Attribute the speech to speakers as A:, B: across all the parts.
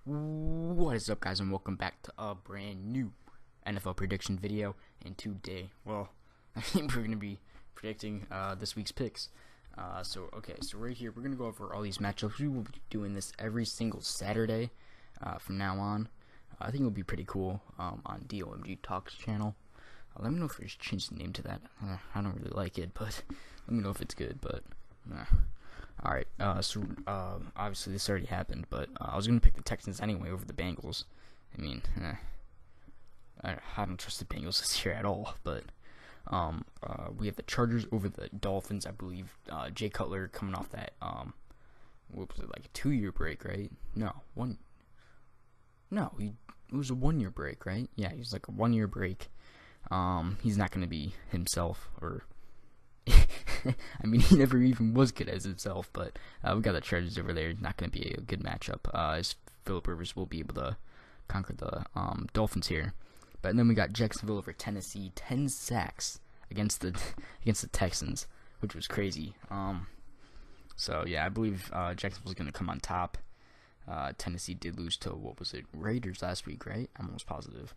A: What is up, guys, and welcome back to a brand new NFL prediction video. And today, well, I think we're going to be predicting this week's picks. So right here, we're going to go over all these matchups. We will be doing this every single Saturday from now on. I think it'll be pretty cool on DOMG Talks channel. Let me know if we should change the name to that. I don't really like it, but let me know if it's good. But alright, obviously this already happened, but I was going to pick the Texans anyway over the Bengals. I mean, I don't trust the Bengals this year at all, but we have the Chargers over the Dolphins. I believe Jay Cutler coming off that, what was it, like a 2-year break, right? It was a 1-year break, right? Yeah, he was like a 1-year break. He's not going to be himself, or I mean, he never even was good as himself, but we got the Chargers over there. Not going to be a good matchup, as Philip Rivers will be able to conquer the Dolphins here. But then we got Jacksonville over Tennessee, 10 sacks against the Texans, which was crazy. So yeah, I believe Jacksonville's going to come on top. Tennessee did lose to, what was it, Raiders last week, right? I'm almost positive.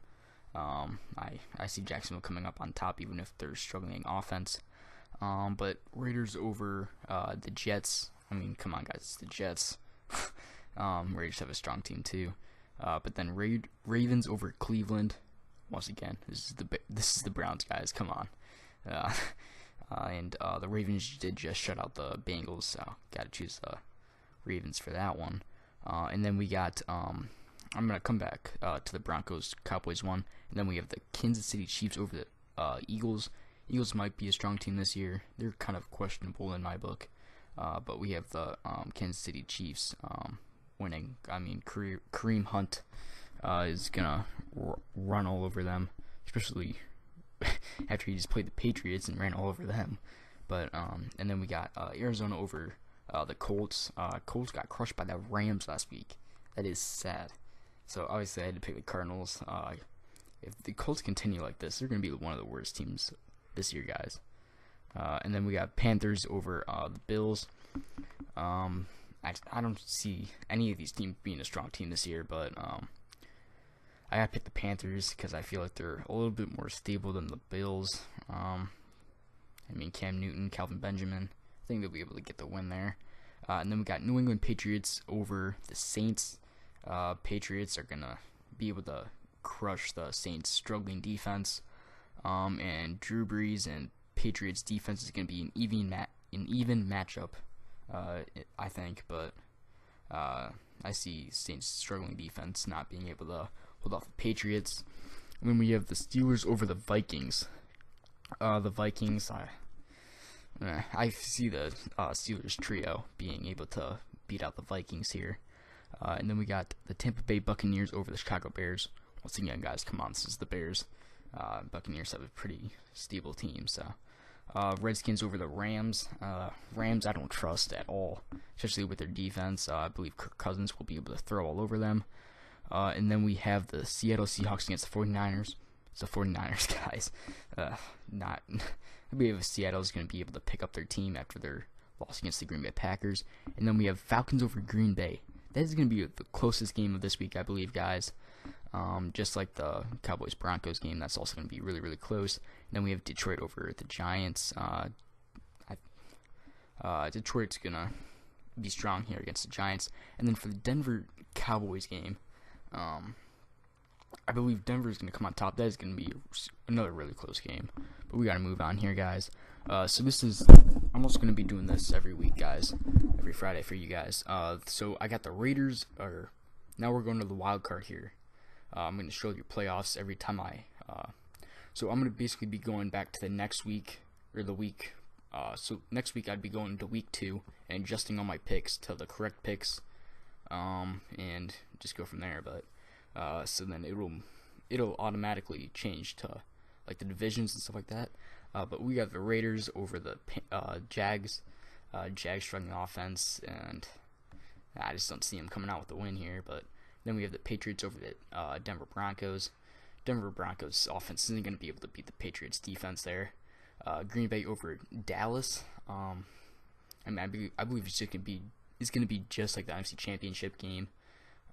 A: I see Jacksonville coming up on top, even if they're struggling offense. But Raiders over the Jets. I mean, come on, guys, it's the Jets. Raiders have a strong team too. But then Ravens over Cleveland. Once again, this is the Browns, guys. Come on. And the Ravens did just shut out the Bengals, so got to choose the Ravens for that one. And then we got I'm gonna come back to the Broncos Cowboys one, and then we have the Kansas City Chiefs over the Eagles. Eagles might be a strong team this year. They're kind of questionable in my book, but we have the Kansas City Chiefs winning. I mean, Kareem Hunt is gonna run all over them, especially after he just played the Patriots and ran all over them. But and then we got Arizona over the Colts. Colts got crushed by the Rams last week. That is sad. So obviously I had to pick the Cardinals. If the Colts continue like this, they're going to be one of the worst teams this year, guys. And then we got Panthers over the Bills. I don't see any of these teams being a strong team this year, but I got to pick the Panthers because I feel like they're a little bit more stable than the Bills. I mean, Cam Newton, Calvin Benjamin, I think they'll be able to get the win there. And then we got New England Patriots over the Saints. Patriots are going to be able to crush the Saints' struggling defense. And Drew Brees and Patriots defense is going to be an even matchup, I think. But I see Saints' struggling defense not being able to hold off the Patriots. And then we have the Steelers over the Vikings. The Vikings, I see the Steelers trio being able to beat out the Vikings here. And then we got the Tampa Bay Buccaneers over the Chicago Bears. Once again, guys, come on, this is the Bears. Buccaneers have a pretty stable team. So Redskins over the Rams. Rams I don't trust at all, especially with their defense. I believe Kirk Cousins will be able to throw all over them. And then we have the Seattle Seahawks against the 49ers. It's the 49ers, guys. I believe Seattle is going to be able to pick up their team after their loss against the Green Bay Packers. And then we have Falcons over Green Bay. That is going to be the closest game of this week, I believe, guys. Just like the Cowboys-Broncos game, that's also going to be really, really close. And then we have Detroit over the Giants. Detroit's going to be strong here against the Giants. And then for the Denver Cowboys game, I believe Denver is going to come on top. That is going to be another really close game. But we got to move on here, guys. So this is, I'm also going to be doing this every week, guys. Every Friday for you guys. So I got the Raiders, now we're going to the wild card here. I'm going to show you playoffs every time so I'm going to basically be going back to the next week, or the week, so next week I'd be going to week 2 and adjusting all my picks to the correct picks, and just go from there. But so then it'll automatically change to like the divisions and stuff like that. But we got the Raiders over the Jags. Jags struggling offense, and I just don't see them coming out with the win here. But then we have the Patriots over the Denver Broncos. Denver Broncos offense isn't going to be able to beat the Patriots defense there. Green Bay over Dallas. I mean, I believe it's going to be just like the NFC Championship game.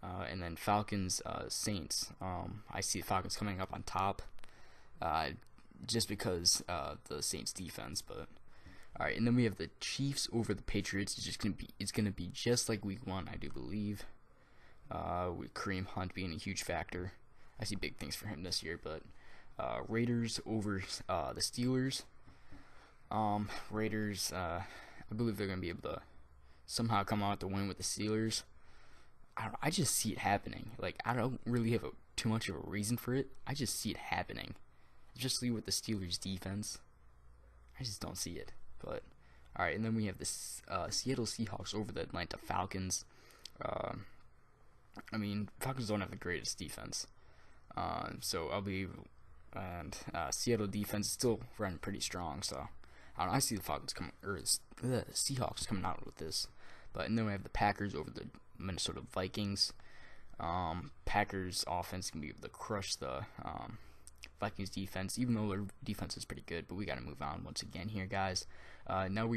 A: And then Falcons, Saints. I see the Falcons coming up on top, just because the Saints defense. But all right, and then we have the Chiefs over the Patriots. It's gonna be just like Week 1, I do believe. With Kareem Hunt being a huge factor, I see big things for him this year. But Raiders over the Steelers. Raiders, I believe they're gonna be able to somehow come out the win with the Steelers. I just see it happening. Like, I don't really have too much of a reason for it. I just see it happening. Especially with the Steelers defense. I just don't see it. But, alright, and then we have the Seattle Seahawks over the Atlanta Falcons. Falcons don't have the greatest defense. Seattle defense is still running pretty strong. So, I see the the Seahawks coming out with this. And then we have the Packers over the Minnesota Vikings. Packers offense can be able to crush the Vikings defense, even though their defense is pretty good. But we got to move on once again here, guys. Now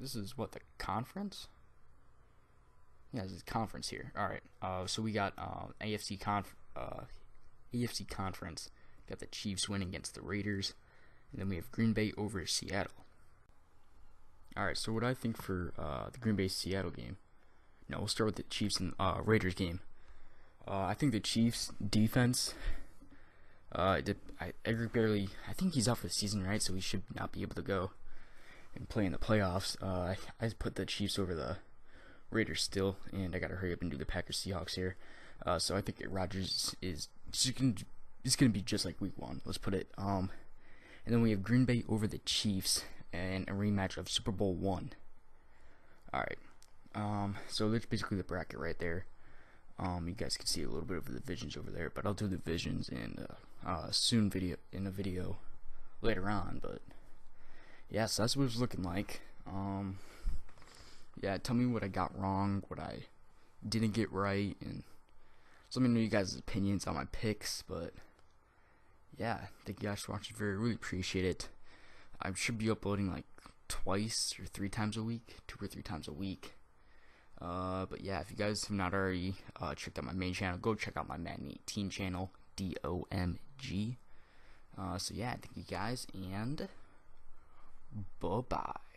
A: this is the conference? Yeah, this is conference here. All right. So we got AFC Conference. Got the Chiefs winning against the Raiders. And then we have Green Bay over Seattle. Alright, so what I think for the Green Bay Seattle game. No, we'll start with the Chiefs and Raiders game. I think the Chiefs defense. Eric Berry, I think he's out for the season, right? So he should not be able to go and play in the playoffs. I put the Chiefs over the Raiders still, and I gotta hurry up and do the Packers Seahawks here. So I think Rodgers is gonna be just like Week 1. Let's put it. And then we have Green Bay over the Chiefs. And a rematch of Super Bowl 1. Alright. So that's basically the bracket right there. You guys can see a little bit of the divisions over there, but I'll do the divisions in a video later on. But yeah, so that's what it's looking like. Yeah, tell me what I got wrong, what I didn't get right, and just let me know you guys' opinions on my picks. But yeah, thank you guys for watching. Really appreciate it. I should be uploading like 2 or 3 times a week. But yeah, if you guys have not already checked out my main channel, go check out my Madden 18 channel, DOMG. So yeah, thank you guys, and bye-bye.